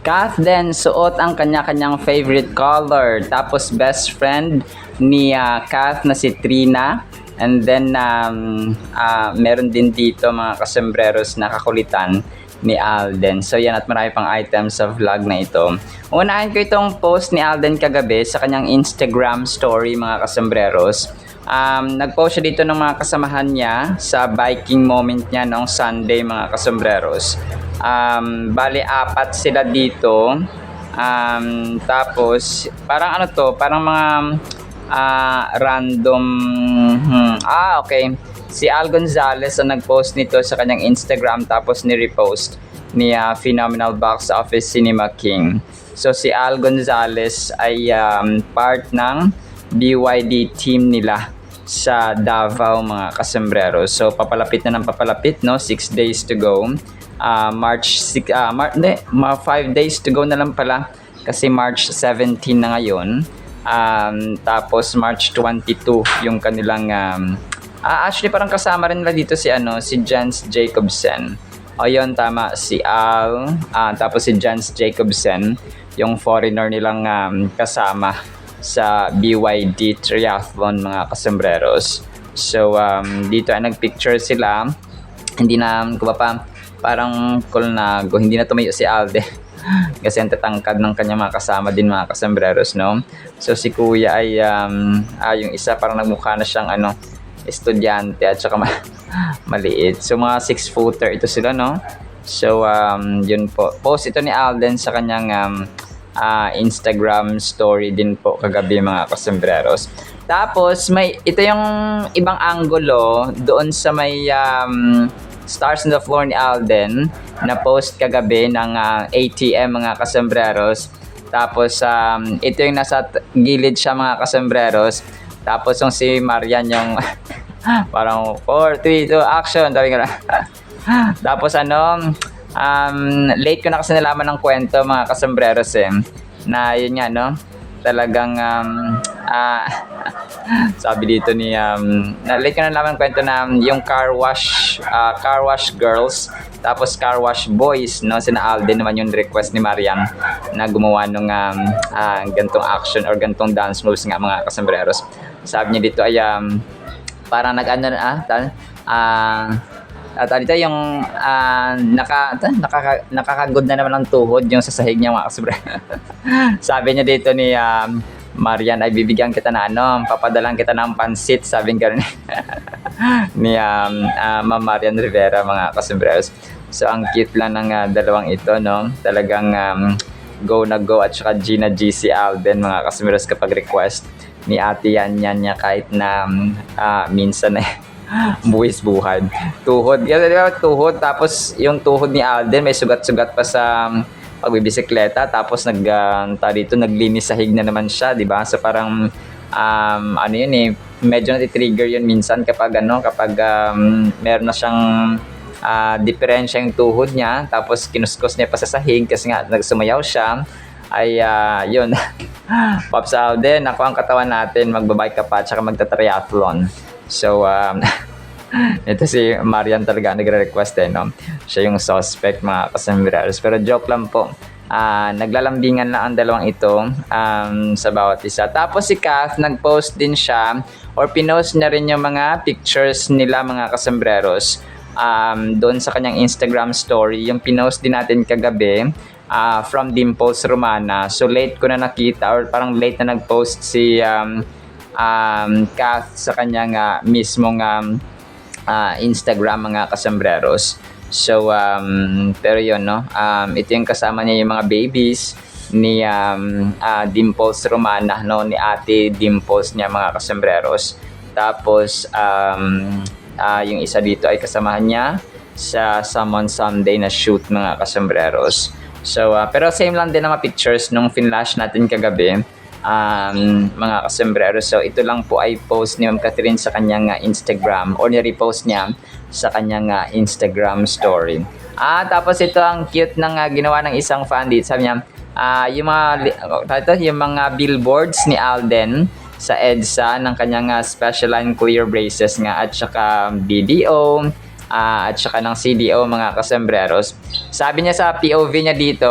Kath din suot ang kanya-kanyang favorite color. Tapos best friend ni Kath na si Trina. And then meron din dito mga kasembreros na kakulitan ni Alden. So yan, at marami pang items sa vlog na ito. Unahin ko itong post ni Alden kagabi sa kanyang Instagram story mga kasembreros. Nag-post siya dito ng mga kasamahan niya sa biking moment niya noong Sunday mga kasembreros. Bali 4 sila dito. Tapos parang ano to, parang mga random okay. Si Al Gonzalez ang nag-post nito sa kanyang Instagram, tapos ni-repost ni Phenomenal Box Office Cinema King. So si Al Gonzalez ay part ng BYD team nila sa Davao mga kasembreros. So papalapit na ng papalapit, no? 6 days to go. March 6 5 days to go na lang pala kasi March 17 na ngayon. Tapos March 22 yung kanilang actually parang kasama rin nila dito si Jens Jacobsen. Ayun, tama, si Al, tapos si Jens Jacobsen, yung foreigner nilang kasama sa BYD Triathlon mga kasembreros. So dito ay nagpicture sila. Hindi na ko pa parang cool na hindi na tumayo si Alde kasi ang tatangkad ng kanyang mga kasama din mga kasembreros, no? So si kuya ay yung isa parang nagmukha na siyang estudyante at saka maliit. So mga 6-footer ito sila, no? So yun po, post ito ni Alden sa kanyang Instagram story din po kagabi mga kasembreros. Tapos ito yung ibang angulo doon sa may Stars on the Floor ni Alden na post kagabi ng ATM mga kasembreros. Tapos ito yung nasa gilid siya mga kasembreros. Tapos yung si Marian yung parang 4, 3, 2, action. Tapos late ko na kasi nalaman ng kwento mga kasembreros na yun nga, no? Talagang sabi dito ni late ko na nalaman ng kwento na yung car wash girls tapos car wash boys, no? Sina Alden naman yung request ni Marian na gumawa ng gantong action or gantong dance moves nga mga kasembreros. Sabi niya dito ay parang dito yung nakakagod na naman ng tuhod yung sa sahig niya mga kasembreros. Sabi niya dito ni Marian ay bibigyan kita na papadalan kita ng pansit, sabi nga ni Ma'am Marian Rivera mga kasembreros. So ang cute lang ng dalawang ito, no? Talagang go na go at saka Gina GC Alden mga kasembreros kapag request ni ate yan niya kahit na minsan buwis buhay. Tuhod. Kasi diba, tuhod. Tapos yung tuhod ni Alden may sugat-sugat pa sa pagbibisikleta. Tapos dito naglinis sa hig na naman siya, di ba? So parang medyo nati-trigger yun minsan kapag meron na siyang diferensya yung tuhod niya. Tapos kinuskos niya pa sa sahig kasi nga nagsumayaw siya. Ay yun. Pops Alden, ako ang katawan natin, magbabike ka pa at saka magta-triathlon. So ito si Marian talaga nagre-request no? Siya yung suspect mga kasembreros. Pero joke lang po. Naglalambingan lang ang dalawang ito sa bawat isa. Tapos si Kath nag-post din siya or pinost niya rin yung mga pictures nila mga kasembreros doon sa kanyang Instagram story. Yung pinost din natin kagabi from Dimples Romana. So late ko na nakita or parang late na nag-post si Kath sa kanyang mismong Instagram mga kasembreros. So pero yun, no? Ito yung kasama niya yung mga babies ni Dimples Romana, no? Ni ate Dimples niya mga kasembreros. Tapos yung isa dito ay kasamahan niya sa Summon Sunday na shoot mga kasembreros. So pero same lang din ang mga pictures nung finlash natin kagabi mga kasembreros. So ito lang po ay post ni Ma'am Catherine sa kanyang Instagram or ni-repost niya sa kanyang Instagram story. Tapos ito ang cute ng ginawa ng isang fan dito. Sabi niya yung mga billboards ni Alden sa EDSA ng kanyang special line clear braces nga at saka BDO at saka ng CDO mga kasembreros. Sabi niya sa POV niya dito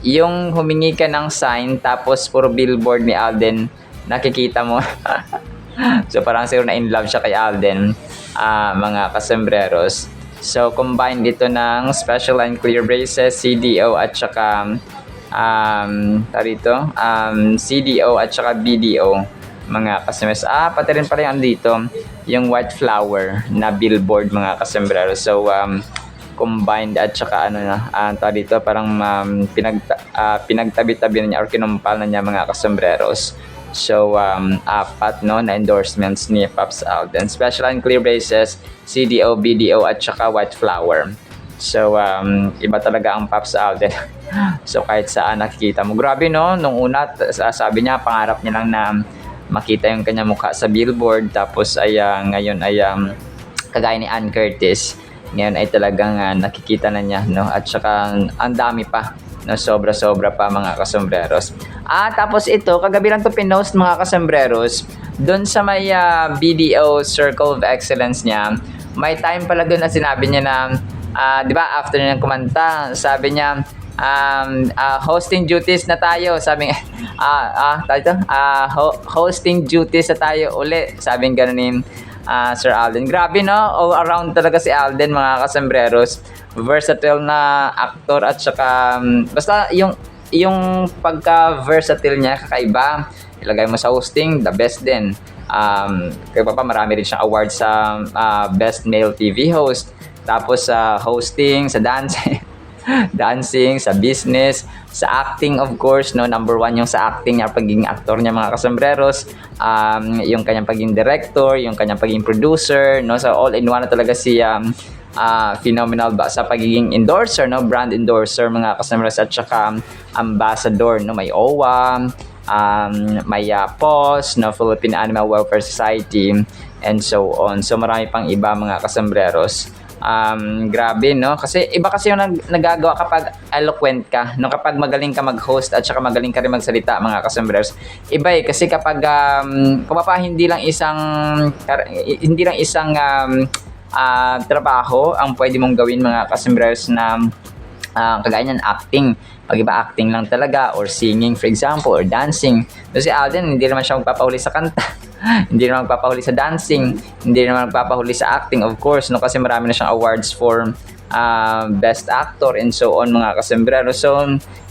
yung humingi ka ng sign tapos puro billboard ni Alden nakikita mo. So parang siguro na in love siya kay Alden, mga kasembreros. So combined ito ng special and clear braces, CDO at saka CDO at saka BDO, mga kasembreros. Pati rin pala yung dito, yung white flower na billboard, mga kasembreros. So combined at saka dito parang pinagtabi-tabi na niya or kinumpal na niya, mga kasembreros. So, apat na endorsements ni Pops Alden. Special and clear braces, CDO, BDO, at saka white flower. So, iba talaga ang Pops Alden. So, kahit saan nakikita mo. Grabe, no? Nung una, sabi niya, pangarap niya lang na makita yung kanya mukha sa billboard. Tapos, ngayon ay kagaya ni Ann Curtis. Ngayon ay talagang nakikita na niya, no? At saka, ang dami pa. No, sobra-sobra pa, mga kasembreros. Tapos ito, kagabi lang to pinost, mga kasembreros. Doon sa may BDO Circle of Excellence niya, may time pala doon na sinabi niya na, di ba, after niya kumanta, sabi niya, hosting duties na tayo. Sabi nga, hosting duties na tayo uli. Sabi nga ganun ni Sir Alden. Grabe, no? All around talaga si Alden, mga kasembreros. Versatile na actor at saka basta yung pagka-versatile niya kakaiba. Ilagay mo sa hosting, the best din. Kaya pa marami rin siyang awards sa Best Male TV Host. Tapos sa hosting, sa dancing, dancing, sa business, sa acting, of course, no, number 1 yung sa acting niya, pagiging actor niya, mga kasembreros, yung kanyang pagiging director, yung kanyang pagiging producer, no, so all in one na talaga si phenomenal ba sa pagiging endorser, no, brand endorser, mga kasembreros, at saka ambassador, no, may OWA, may PAWS, no, Philippine Animal Welfare Society, and so on. So marami pang iba, mga kasembreros. Grabe, no? Kasi iba kasi yung nagagawa kapag eloquent ka, no? Kapag magaling ka mag-host at saka magaling ka rin magsalita, mga kasembreros. Iba kasi kapag hindi lang isang trabaho ang pwede mong gawin, mga kasembreros, na kagaya niyan acting. Pag iba acting lang talaga or singing, for example, or dancing. So si Alden, hindi naman siya magpapahuli sa kanta. Hindi naman magpapahuli sa dancing, hindi naman magpapahuli sa acting, of course, no, kasi marami na siyang awards for best actor and so on, mga kasembreros. So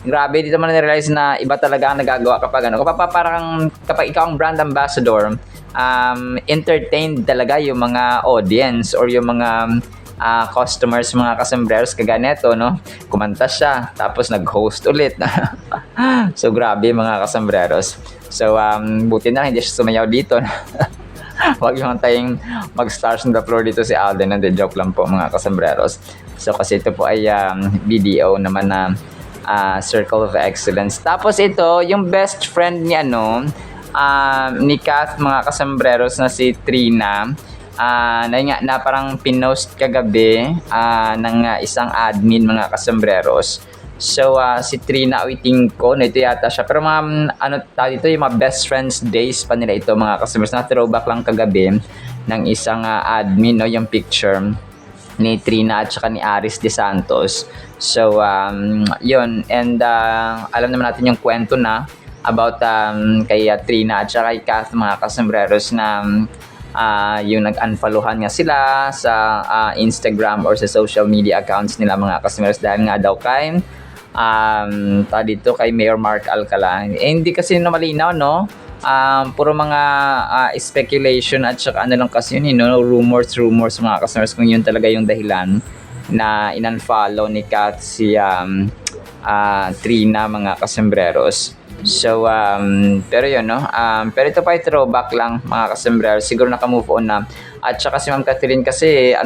grabe, dito man na-realize na iba talaga ang nagagawa kapag kapag ikaw ang brand ambassador, entertained talaga yung mga audience or yung mga customers, mga kasembreros. Kagaya neto, no, kumanta siya tapos nag-host ulit. So grabe, mga kasembreros. So buti na hindi siya sumayaw dito. Huwag yung tayong mag-stars on the floor dito si Alden. Hindi, joke lang po, mga kasembreros. So kasi ito po ay BDO naman na Circle of Excellence. Tapos ito, yung best friend ni ni Kath, mga kasembreros, na si Trina, na parang pinost kagabi ng isang admin, mga kasembreros. So si Trina Uitingco, ito yata siya, pero dito yung mga best friends days pa nila ito, mga kasembreros, na throwback lang kagabi ng isang admin, no, yung picture ni Trina at saka ni Aris De Santos. So yun, and alam naman natin yung kwento na about kay Trina at saka kay Kath, mga kasembreros, na yung nag-unfollowhan nga sila sa Instagram or sa social media accounts nila, mga kasembreros, dahil nga daw dito kay Mayor Mark Alcala. Hindi kasi malinaw, no? Puro mga speculation at saka lang kasi yun, rumors, mga kasembreros, kung yun talaga yung dahilan na in-unfollow ni Kat si Trina, mga kasembreros. So pero yun, no, pero ito pa ay throwback lang, mga kasembreros, siguro naka-move on na. At saka si Ma'am Catherine kasi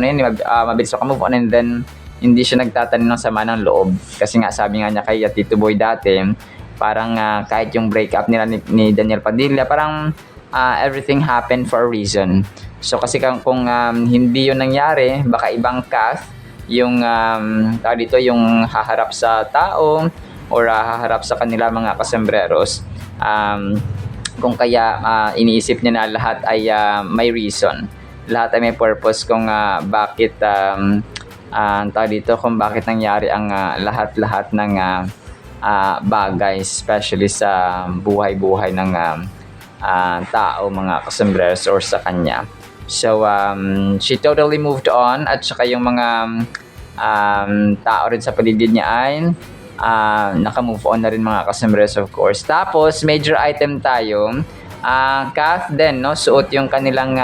mabilis maka-move on, and then hindi siya nagtatanim ng sama ng loob, kasi nga sabi nga niya kay Tito Boy dati, parang kahit yung breakup nila ni Daniel Padilla, parang everything happened for a reason. So kasi kung hindi yun nangyari, baka ibang Kath yung dito yung haharap sa tao or haharap sa kanila, mga kasembreros. Kung kaya iniisip niya na lahat ay may reason, lahat ay may purpose kung bakit tawag dito kung bakit nangyari ang lahat-lahat ng bagay, especially sa buhay-buhay ng tao, mga kasembreros, or sa kanya. So, she totally moved on, at saka yung mga tao rin sa paligid niya ay naka-move on na rin, mga kasembreros, of course. Tapos, major item tayo. Kath din, no? Suot yung kanilang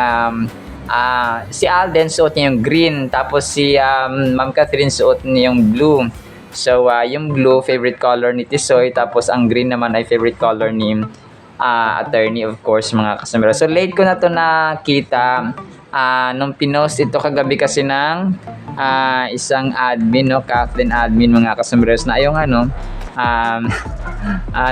si Alden suot niya yung green, tapos si Ma'am Catherine suot niya yung blue. So yung blue favorite color ni Tisoy, tapos ang green naman ay favorite color ni attorney, of course, mga kasembreros. So late ko na to nakita nung pinost ito kagabi kasi ng isang admin, no, Kathleen admin, mga kasembreros, na yung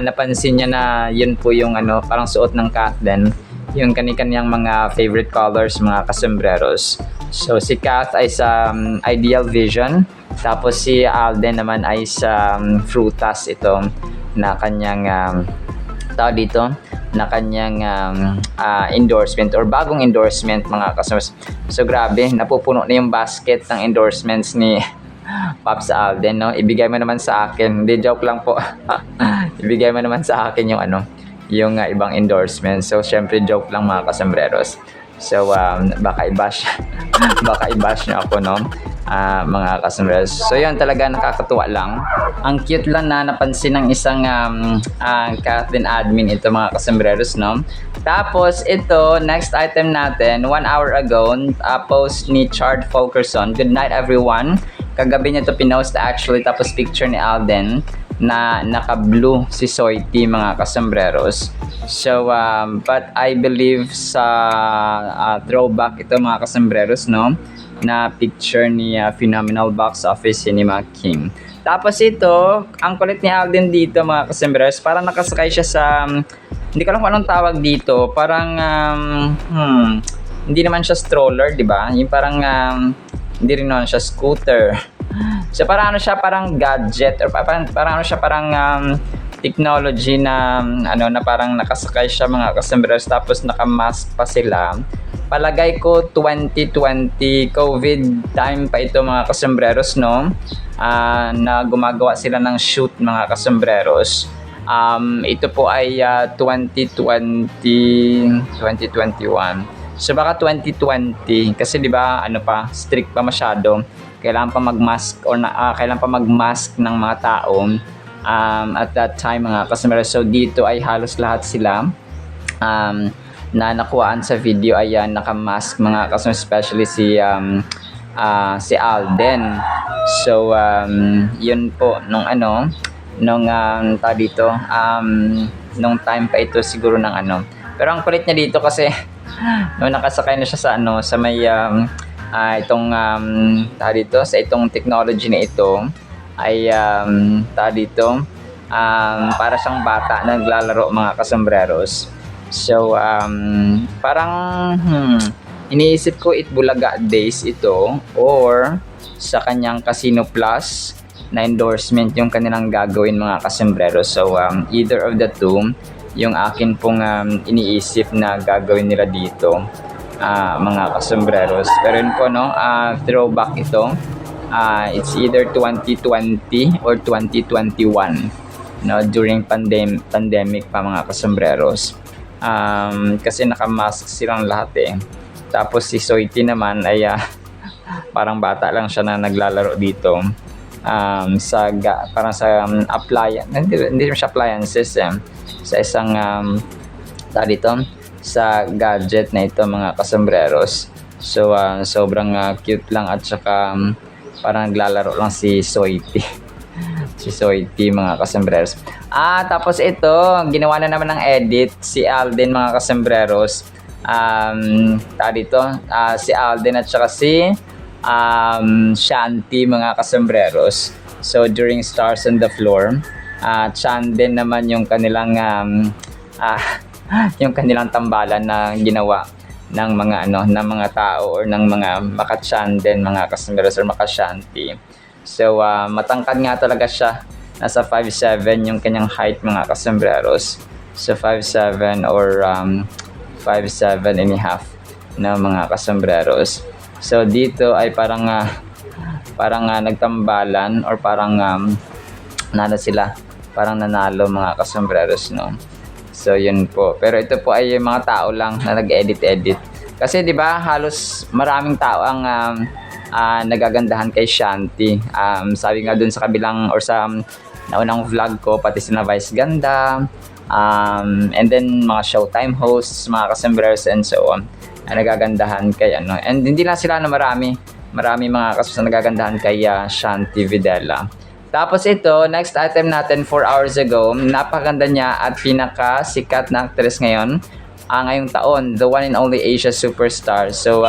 napansin niya na yun po yung parang suot ng Kathleen, yung kani-kanyang mga favorite colors, mga kasembreros. So si Kath ay sa Ideal Vision, tapos si Alden naman ay sa Frutas, ito na kanyang tawag dito, na kanyang endorsement or bagong endorsement, mga kasembreros. So grabe, napupuno na yung basket ng endorsements ni Pops Alden, no? Ibigay mo naman sa akin, hindi, joke lang po. Ibigay mo naman sa akin yung yung ibang endorsement. So syempre joke lang, mga kasembreros. So baka i-bash baka i-bash niyo ako, no, mga kasembreros. So yun, talaga nakakatuwa lang. Ang cute lang na napansin ng isang Kathleen admin ito, mga kasembreros, no. Tapos ito, next item natin, 1 hour ago, post ni Chard Fulkerson. Good night everyone. Kagabi niya to pinost actually, tapos picture ni Alden na naka-blue si Soiti, mga kasembreros. So, but I believe sa throwback ito, mga kasembreros, no, na picture ni Phenomenal Box Office Cinema King. Tapos ito, ang kulit ni Alden dito, mga kasembreros, parang nakasakay siya sa, hindi ko alam kung anong tawag dito, parang, hindi naman siya stroller, di ba? Yung parang, hindi rin naman siya scooter. So parang siya, parang gadget, or parang siya, parang technology na na parang nakasakay siya, mga kasembreros, tapos naka-mask pa sila. Palagay ko 2020 COVID time pa ito, mga kasembreros, no, na gumagawa sila ng shoot, mga kasembreros. Ito po ay 2021. So baka 2020 kasi, di ba, strict pa masyado. Kailangan pa mag-mask, or kailangan pa mag-mask ng mga tao at that time, mga kasembreros. So dito ay halos lahat sila na nakuhaan sa video ay naka-mask, mga kasembreros, especially si Alden. So yun po nung tawag dito, nung time pa ito siguro ng pero ang kulit niya dito kasi nung nakasakay na siya sa may itong tawag dito, sa itong technology na ito ay tawag dito, para siyang bata na naglalaro, mga kasembreros. So parang iniisip ko Itbulaga days ito, or sa kanyang Casino Plus na endorsement yung kanilang gagawin, mga kasembreros. So either of the two yung akin pong iniisip na gagawin nila dito, mga kasembreros. Pero yun po, no, throwback ito. It's either 2020 or 2021, no, during pandemic pa, mga kasembreros. Kasi naka-mask silang lahat Tapos si Soiti naman ay parang bata lang siya na naglalaro dito. Parang sa appliance, hindi siya appliances sa isang dito sa gadget na ito, mga kasembreros. So sobrang cute lang, at saka parang naglalaro lang si Soiti si Soiti, mga kasembreros. Tapos ito, ginawa na naman ng edit si Alden, mga kasembreros. Dito si Alden at saka si Shanti, mga kasembreros. So during Stars on the Floor, Chanden naman yung kanilang yung kanilang tambalan na ginawa ng mga ng mga tao, or ng mga makachanden, mga kasembreros, or makashanti. So matangkad nga talaga siya, nasa 5'7" yung kanyang height, mga kasembreros. So 5'7" or 5'7 and a half na, mga kasembreros. So dito ay parang parang nagtambalan or parang nano sila, parang nanalo mga kasambreros, no. So yun po, pero ito po ay yung mga tao lang na nag-edit kasi 'di ba halos maraming tao ang nagagandahan kay Shanti. Sabi nga dun sa kabilang or sa naunang vlog ko, pati sina Vice Ganda, and then mga Showtime hosts, mga kasambreros and so on, nagagandahan kay ano. And hindi lang sila na marami mga kasus na nagagandahan kay Shanti Videla. Tapos ito, next item natin 4 hours ago, napakaganda niya at pinaka-sikat na actress ngayon, ngayong taon, the one and only Asia superstar. So,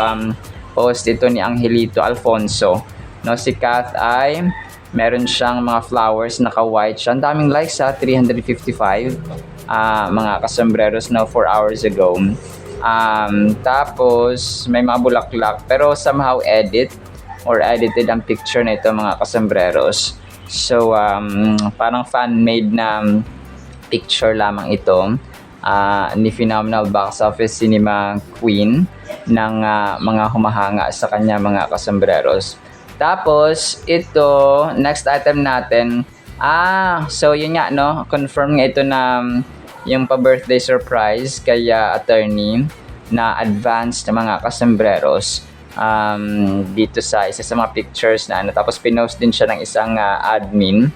post ito ni Angelito Alfonso. No, si Kath ay meron siyang mga flowers, naka-white siya. Ang daming likes 355 mga kasambreros na 4 hours ago. Tapos, may mga bulaklak, pero somehow edited ang picture na ito mga kasambreros. So, parang fan-made na picture lamang ito ni Phenomenal Box Office Cinema Queen ng mga humahanga sa kanya mga kasambreros. Tapos, ito, next item natin, so yun nga, no, confirm nga ito na yung pa-birthday surprise kay attorney na advance na mga kasambreros. Dito sa isa sa mga pictures na tapos pinost din siya ng isang admin,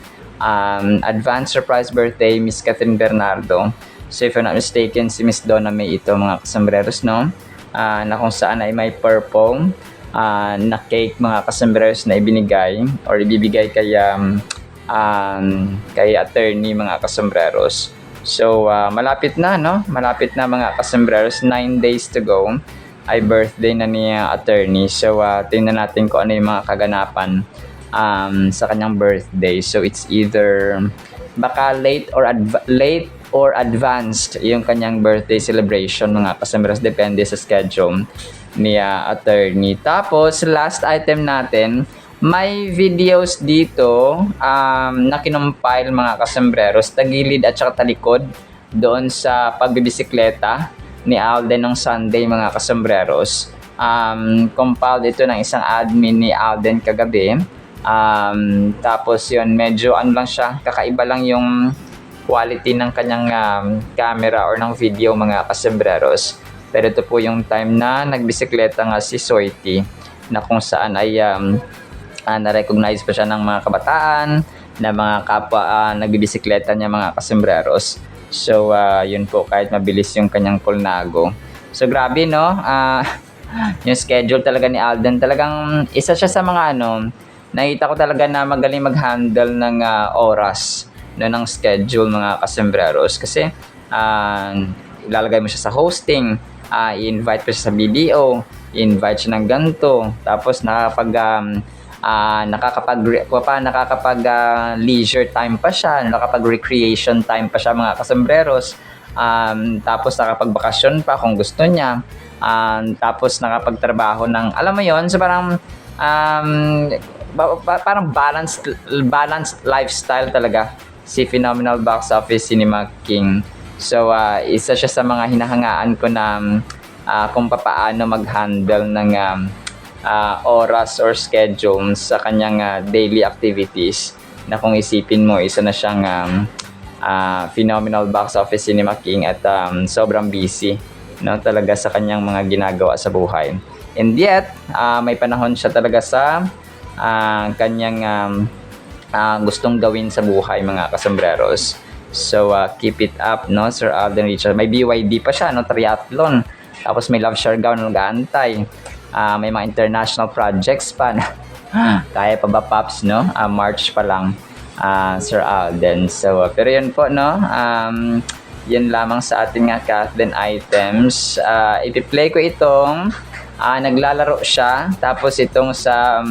advance surprise birthday Miss Catherine Bernardo. So if I'm not mistaken, si Miss Donna May ito mga kasambreros, no, na kung saan ay may purple na cake mga kasambreros na ibinigay or ibibigay kay attorney mga kasambreros. So malapit na, no, malapit na mga kasambreros, 9 days to go ay birthday na ni attorney. So tingnan natin kung ano yung mga kaganapan sa kanyang birthday. So it's either baka late or advanced yung kanyang birthday celebration mga kasambreros, depende sa schedule ni attorney. Tapos last item natin, may videos dito na kinumpile mga kasambreros, tagilid at saka talikod doon sa pagbibisikleta ni Alden ng Sunday mga kasambreros. Compiled ito ng isang admin ni Alden kagabi. Tapos yun, medyo ano lang siya, kakaiba lang yung quality ng kanyang camera or ng video mga kasambreros. Pero ito po yung time na nagbisikleta nga si Soiti, na kung saan ay na-recognize pa siya ng mga kabataan, na mga kapwa nagbibisikleta niya mga kasambreros. So yun po, kahit mabilis yung kanyang kulnago. So grabe, no, yung schedule talaga ni Alden, talagang isa siya sa mga nakita ko talaga na magaling mag-handle ng oras, no, ng schedule mga kasambreros. Kasi ilalagay mo siya sa hosting, i-invite pa siya sa BDO, i-invite siya ng ganito, tapos nakakapag leisure time pa siya, nakakapag-recreation time pa siya mga kasambreros, tapos nakapagbakasyon pa kung gusto niya, tapos nakapagtrabaho ng, alam mo yon, so parang parang balanced lifestyle talaga si Phenomenal Box Office Cinema King. So isa siya sa mga hinahangaan ko na kung paano mag-handle ng oras or schedule sa kanyang daily activities, na kung isipin mo, isa na siyang Phenomenal Box Office Cinema King at sobrang busy, no, talaga sa kanyang mga ginagawa sa buhay. And yet may panahon siya talaga sa kanyang gustong gawin sa buhay mga kasambreros. So keep it up, no, Sir Alden Richard. May BYD pa siya, no, triathlon. Tapos may Love Siargao na nag-aantay. May mga international projects pa na kaya pa ba, Pops, no? March pa lang, Sir Alden. So pero yun po, no, yun lamang sa ating Kathleen items. Ipi-play ko itong naglalaro siya, tapos itong sa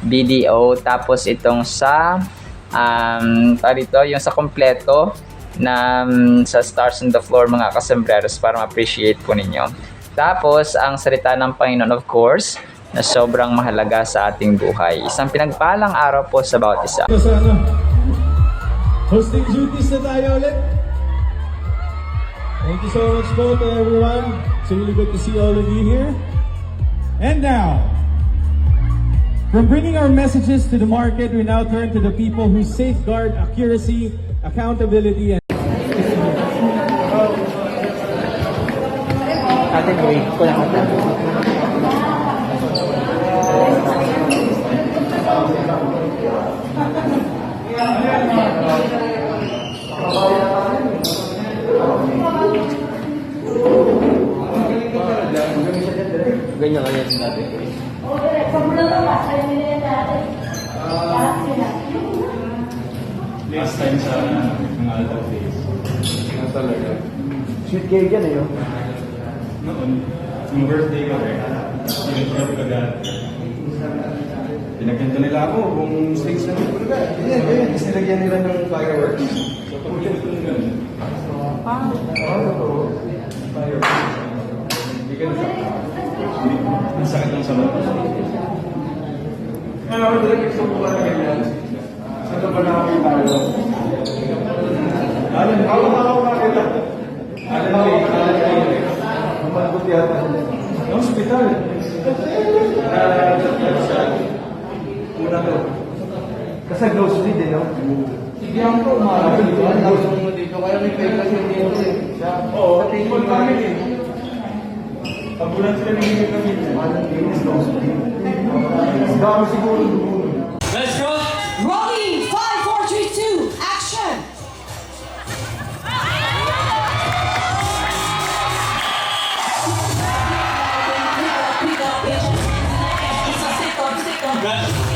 BDO, tapos itong sa dito, yung sa kompleto na sa Stars on the Floor mga kasambreros, para ma-appreciate po ninyo. Tapos ang salita ng Panginoon, of course, na sobrang mahalaga sa ating buhay. Isang pinagpalang araw po sa bawat isa. Hosting duties na tayo ulit. Thank you so much po to everyone. It's really good to see all of you here. And now, From bringing our messages to the market, we now turn to the people who safeguard accuracy, accountability, and Next time sa mga altar days. Talaga. Sweet cake yan eh, no? Noon, yung birthday ko rin, sinusap ko dahil. Pinagkanta nila ako kung stakes na nito. Yan, yan. Kasi nilagyan nila ng fireworks. So, pagkita ko ng ganun. Fireworks. Hindi ka nasakit. Ang sakit lang sa mata. Ano ako talaga gusto ko na ganyan? Saan ba na kami tayo? Alam ako makita. Alam ko. Ang malabot yata. Sa hospital. Una to. Kasi close read eh, no? Hindi ako umarap. Ang mo dito, kaya may fake kasi dito eh. Oo, tingin kami eh. Pagbulan sila ng hindi kami. Anong linis close read? Ang dami siguro doon. Let's go! Rolling 5, 4, 3, 2, action!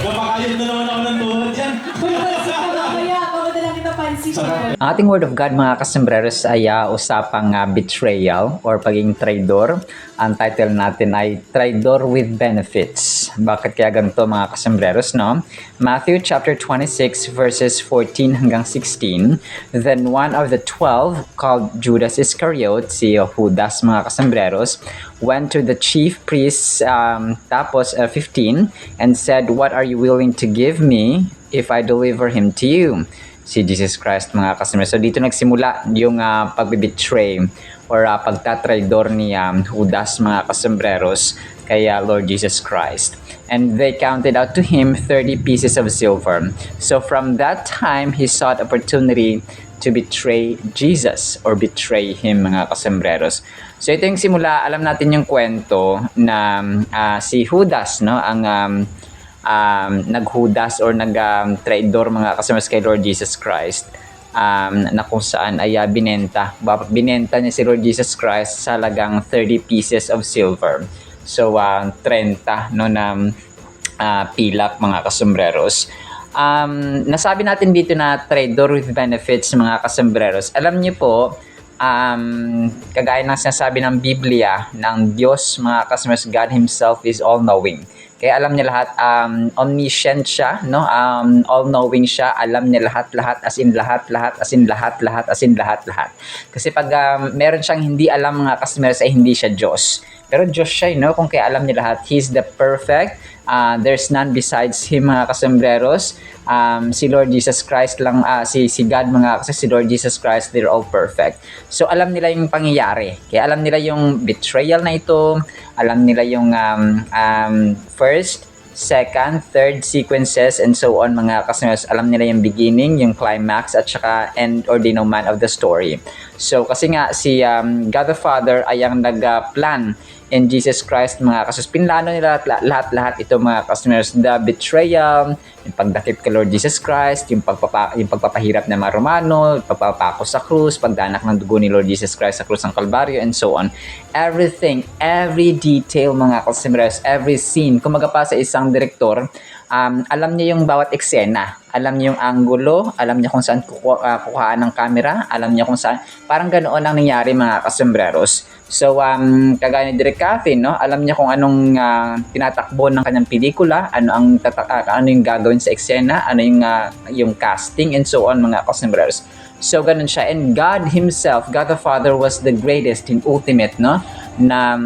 Napakayod na naman ako ng tuhod dyan. Mamaya, pagod na lang kita pansin. Ang ating word of God mga kasembreros ay usapang betrayal or pagiging traidor. Ang title natin ay Traidor with Benefits. Bakit kaya ganito mga kasembreros, no? Matthew chapter 26 verses 14 hanggang 16. Then one of the 12 called Judas Iscariot, si Judas mga kasembreros, went to the chief priests, tapos 15, and said, "What are you willing to give me if I deliver him to you?" Si Jesus Christ mga kasembreros. So dito nagsimula yung pag-betray or pagtatraidor ni Judas mga kasembreros kay Lord Jesus Christ. And they counted out to him 30 pieces of silver. So from that time, he sought opportunity to betray Jesus or betray him mga kasembreros. So ito yung simula, alam natin yung kwento na si Judas, no, ang naghudas or nag-traidor mga kasembreros kay Lord Jesus Christ. Na kung saan ay binenta niya si Lord Jesus Christ sa halagang 30 pieces of silver. So 30 no na pilak mga kasembreros. Nasabi natin dito na traidor with benefits mga kasembreros. Alam niyo po, kagaya ng sinasabi ng Biblia ng Diyos mga kasembreros, God Himself is all-knowing. Kaya alam niya lahat, omniscient siya, no? All-knowing siya, alam niya lahat, as in lahat, as in lahat. Kasi pag meron siyang hindi alam mga kasembreros ay hindi siya Diyos. Pero Diyos siya, no? Kung kaya alam niya lahat, He's the perfect. There's none besides Him mga kasembreros. Si Lord Jesus Christ lang, si God mga kasi si Lord Jesus Christ, they're all perfect. So alam nila yung pangyayari. Kaya alam nila yung betrayal na ito, alam nila yung first, second, third sequences and so on mga kasembreros. Alam nila yung beginning, yung climax at saka end or denouement of the story. So kasi nga si God the Father ay ang nag-plan in Jesus Christ mga kasus. Pinlano nila lahat ito mga kasembreros. The betrayal, yung pagdakip kay Lord Jesus Christ, yung pagpapahirap ng mga Romano, pagpapako sa krus, pagdanak ng dugo ni Lord Jesus Christ sa krus ng Kalbaryo and so on. Everything, every detail mga kasembreros, every scene. Kung magapa sa isang direktor, alam niya yung bawat eksena. Alam niya yung angulo, alam niya kung saan kukuhaan ng camera, alam niya kung saan. Parang ganoon ang nangyari mga kasembreros. So, kagaya ni Direk Cathy, no? Alam niya kung anong tinatakbo ng kanyang pelikula, ano yung gagawin sa eksena, ano yung casting and so on mga kasembreros. So, ganun siya. And God Himself, God the Father was the greatest and ultimate, no? Na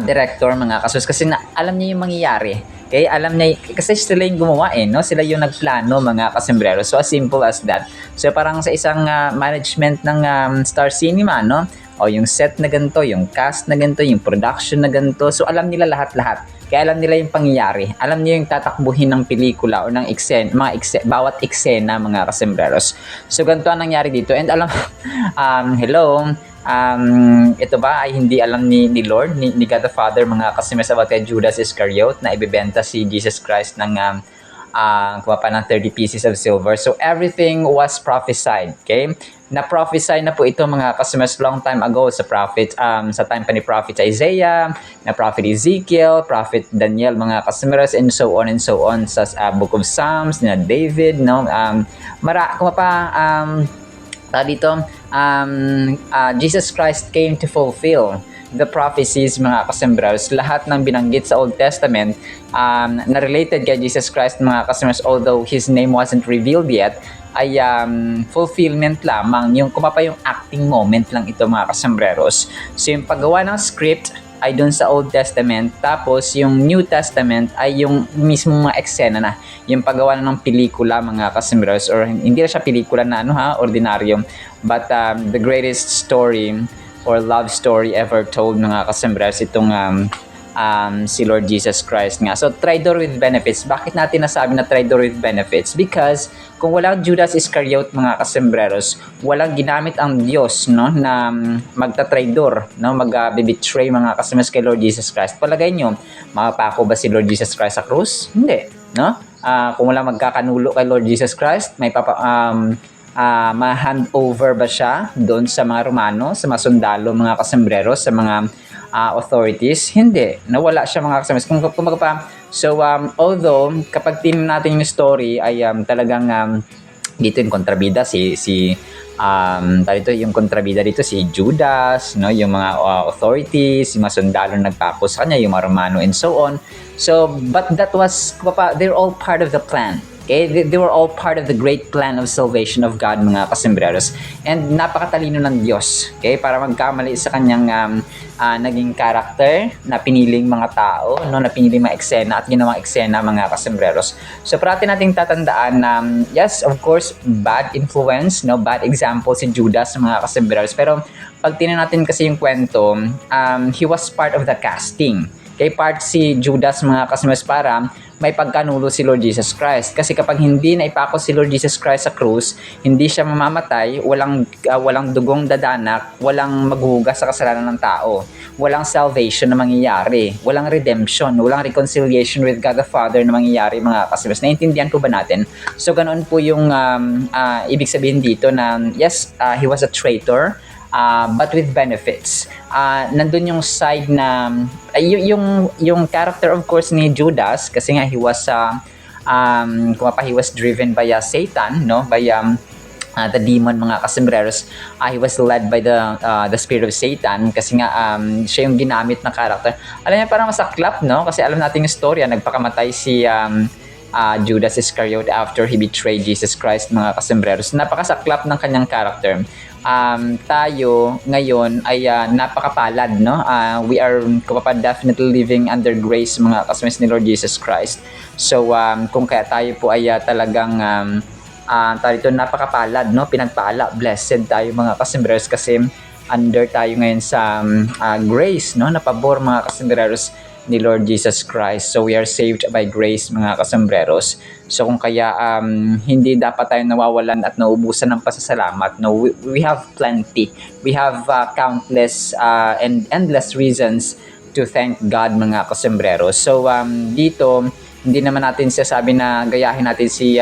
director mga kasus. Kasi alam niya yung mangyayari. Okay, alam niya, kasi sila yung gumawa no? Sila yung nagplano mga kasembreros. So as simple as that. So parang sa isang management ng Star Cinema, no? o yung set na ganito, yung cast na ganito, yung production na ganito. So alam nila lahat-lahat. Kaya alam nila yung pangyayari. Alam niyo yung tatakbuhin ng pelikula o ng bawat eksena, mga kasembreros. So ganito ang nangyari dito. And alam, hello, ito ba ay hindi alam ni Lord, ni God the Father, mga kasembreros, about kay Judas Iscariot na ibebenta si Jesus Christ ng kuha pa ng 30 pieces of silver. So everything was prophesied, okay? Na-prophesy na po ito, mga kasembreros, long time ago sa prophet, sa time pa ni Prophet Isaiah, na Prophet Ezekiel, Prophet Daniel, mga kasembreros, and so on sa Book of Psalms, na David, no? Jesus Christ came to fulfill the prophecies, mga kasembreros. Lahat ng binanggit sa Old Testament na related kay Jesus Christ, mga kasembreros, although His name wasn't revealed yet, ay fulfillment lamang. Yung kumapa yung acting moment lang ito, mga kasembreros. So yung paggawa ng script ay dun sa Old Testament, tapos yung New Testament ay yung mismo mga eksena na, yung paggawa na ng pelikula, mga kasembreros, or hindi na siya pelikula na ordinaryo, but the greatest story or love story ever told, mga kasembreros, itong si Lord Jesus Christ nga. So, traidor with benefits. Bakit natin nasabi na traidor with benefits? Because kung walang Judas Iscariot, mga kasembreros, walang ginamit ang Diyos, no, na magta-traidor, no, mag-betray, mga kasembreros, kay Lord Jesus Christ. Palagay nyo, mapapako ba si Lord Jesus Christ sa krus? Hindi, no? Kung walang magkakanulo kay Lord Jesus Christ, may ma-hand over ba siya doon sa mga Romano, sa mga sundalo, mga kasembreros, sa mga authorities? Hindi. Nawala siya, mga kasembreros. So, although, kapag tingnan natin yung story, ay talagang dito yung kontrabida, yung kontrabida dito, si Judas, no, yung mga authorities, yung mga sundalo nagpako sa kanya, yung mga Romano, and so on. So, but that was, they're all part of the plan. Okay? They were all part of the great plan of salvation of God, mga kasembreros. And napakatalino ng Diyos, okay, para magkamali sa kanyang naging character na piniling mga tao, no, na piniling mga eksena at ginawang eksena, mga kasembreros. So parati nating tatandaan na yes, of course, bad influence, no, bad example si Judas, mga kasembreros. Pero pag tingnan natin kasi yung kwento, he was part of the casting. Okay, part si Judas, mga kasembreros, para may pagkanulo si Lord Jesus Christ. Kasi kapag hindi na ipako si Lord Jesus Christ sa krus, hindi siya mamamatay, walang dugong dadanak, walang maghuhugas sa kasalanan ng tao, walang salvation na mangyayari, walang redemption, walang reconciliation with God the Father na mangyayari, mga kasembreros. Naintindihan po ba natin? So ganoon po yung ibig sabihin dito na yes, he was a traitor, but with benefits. Nandun yung side na yung character, of course, ni Judas, kasi nga he was he was driven by Satan, no, by the demon, mga kasembreros. He was led by the spirit of Satan, kasi nga siya yung ginamit na character. Alam niya, parang masaklap, no, kasi alam natin yung storya, nagpakamatay si Judas Iscariot after he betrayed Jesus Christ, mga kasembreros. Napakasaklap ng kanyang character. Tayo ngayon ay napakapalad, no? We are definitely living under grace, mga kasembreros, ni Lord Jesus Christ. So kung kaya tayo po ay talagang napakapalad, no? Pinagpala, blessed tayo, mga kasembreros, kasi under tayo ngayon sa grace, no, na pabor, mga kasembreros, ni Lord Jesus Christ. So we are saved by grace, mga kasembreros. So kung kaya hindi dapat tayo nawawalan at naubusan ng pasasalamat. No, we have plenty. We have countless and endless reasons to thank God, mga kasembreros. So dito, hindi naman natin sasabi na gayahin natin si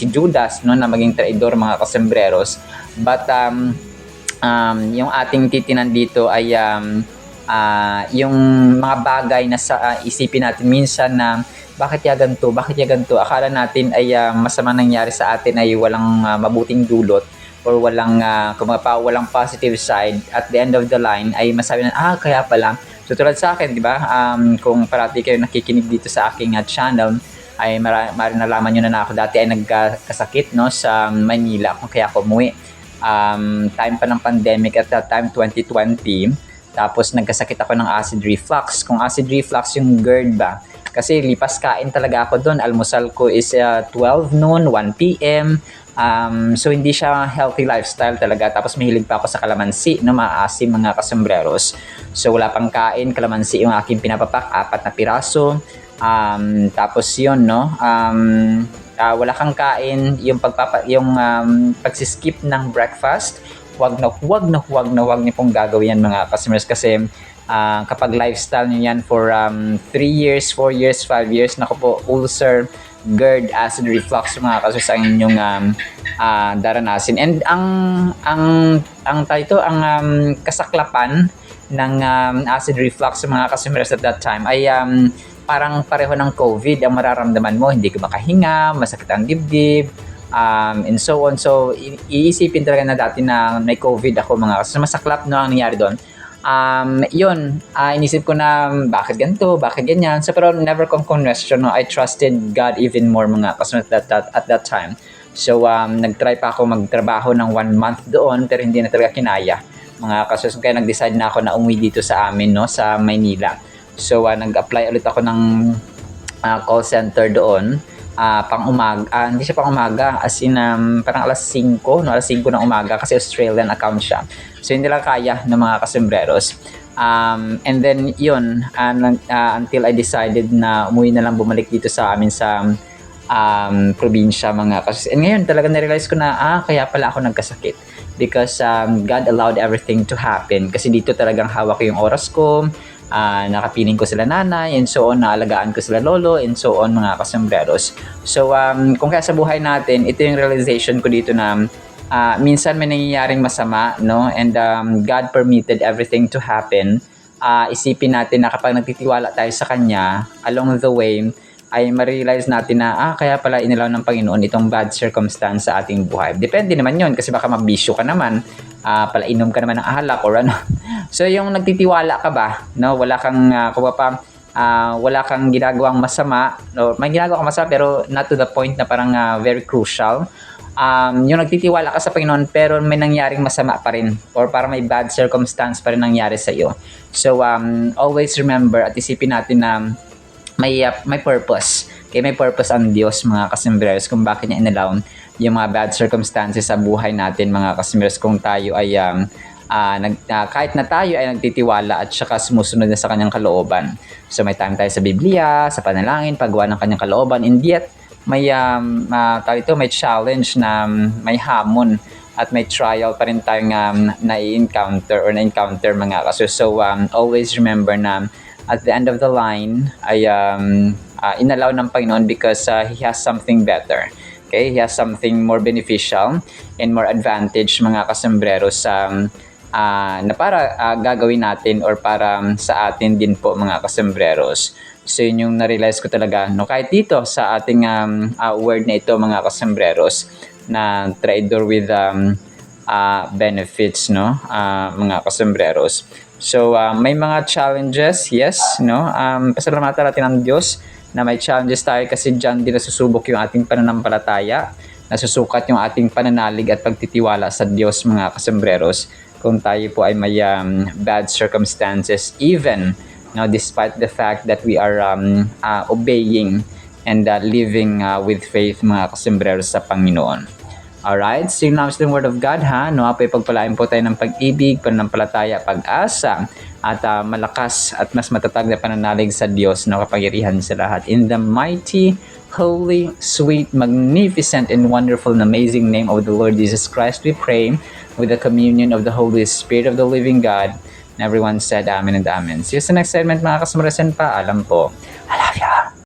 Judas, no, na maging traidor, mga kasembreros. But yung ating titinan dito ay yung mga bagay na isipin natin minsan na bakit ya ganito, akala natin ay masama nangyari sa atin, ay walang mabuting dulot or walang positive side. At the end of the line ay masabi na kaya pala. So tulad sa akin, di ba, kung parati kayo nakikinig dito sa aking channel, ay nalaman nyo na ako dati ay nagkasakit, no, sa Manila, kung kaya ako umuwi. Time pa ng pandemic at that time, 2020. Tapos nagkasakit ako ng acid reflux. Kung acid reflux yung GERD ba, kasi lipas kain talaga ako doon. Almusal ko is 12 noon, 1 p.m. So hindi siya healthy lifestyle talaga. Tapos mahilig pa ako sa kalamansi, no, maasim mga kasembreros. So wala pang kain, kalamansi yung aking pinapapak, 4 na piraso. Tapos yun, no, wala kang kain, yung pagsiskip ng breakfast, wag niyo pong gagawin yan mga kasembreros, kasi kapag lifestyle niyo yan for 3 years, 4 years, 5 years, naku po, ulcer, GERD, acid reflux mga kaso sa inyong daranasin. And ang kasaklapan ng acid reflux sa mga kasumers at that time ay parang pareho ng COVID ang mararamdaman mo. Hindi ka makahinga, masakit ang dibdib, and so on. So iisipin talaga na dati na may COVID ako mga kaso. Masaklap no ang nangyari doon. Inisip ko na bakit ganito, bakit ganyan. So pero never kong question, no? I trusted God even more mga kasunod at that time. So nagtry pa ako magtrabaho ng 1 month doon pero hindi na talaga kinaya mga kasunod. Kaya nag-decide na ako na umuwi dito sa amin, no, sa Maynila. So nag-apply ulit ako ng call center doon. Pang-umaga, hindi siya pang-umaga, as in parang alas 5, no, alas 5 ng umaga kasi Australian account siya. So hindi lang kaya ng mga kasembreros. And then yun, until I decided na umuwi na lang, bumalik dito sa amin sa probinsya mga kasembreros. And ngayon talaga na-realize ko na kaya pala ako nagkasakit. Because God allowed everything to happen. Kasi dito talagang hawak ko yung oras ko. Nakapiling ko sila nanay and so on, naalagaan ko sila lolo and so on mga kasembreros. So kung kaya sa buhay natin, ito yung realization ko dito na minsan may nangyayaring masama, no, and God permitted everything to happen. Isipin natin na kapag nagtitiwala tayo sa Kanya along the way, ay ma-realize natin na kaya pala inilaw ng Panginoon itong bad circumstance sa ating buhay. Depende naman yun kasi baka mabisyo ka naman, palainom ka naman ng alak or ano. So yung nagtitiwala ka ba, no, wala kang wala kang ginagawang masama, no, may ginagawa kang masama pero not to the point na parang very crucial. Yung nagtitiwala ka sa Panginoon pero may nangyaring masama pa rin or parang may bad circumstance pa rin nangyari sa iyo. So always remember at isipin natin na may purpose. Okay, may purpose ang Diyos mga kasembreros kung bakit niya inalaw yung mga bad circumstances sa buhay natin mga kasembreros kung tayo ay kahit na tayo ay nagtitiwala at saka sumusunod na sa kanyang kalooban. So may time tayo sa Biblia, sa panalangin, paggawa ng kanyang kalooban, and yet may may challenge na may hamon at may trial pa rin tayong na-encounter mga kaso. So always remember na at the end of the line ay inalaw ng Panginoon because He has something better. Okay? He has something more beneficial and more advantage mga kasembreros na para gagawin natin or para sa atin din po mga kasembreros. So yun yung na-realize ko talaga, no, kahit dito sa ating word na ito mga kasembreros na trader with benefits, no, mga kasembreros. So may mga challenges, yes, no, pasalamatan natin ang Diyos na may challenges tayo kasi dyan din nasusubok yung ating pananampalataya, nasusukat yung ating pananalig at pagtitiwala sa Diyos mga kasembreros kung tayo po ay may bad circumstances, even now despite the fact that we are obeying and living with faith mga kasembreros sa Panginoon. Alright, so yun naman sa Word of God, ha? No, pagpalain po tayo ng pag-ibig, pananampalataya, pag-asa, at malakas at mas matatag na pananalig sa Diyos na kapangyarihan sa lahat. In the mighty, holy, sweet, magnificent, and wonderful and amazing name of the Lord Jesus Christ, we pray with the communion of the Holy Spirit of the living God. And everyone said Amen and Amen. See you sa next segment mga kasumarasan pa. Alam po. I love ya.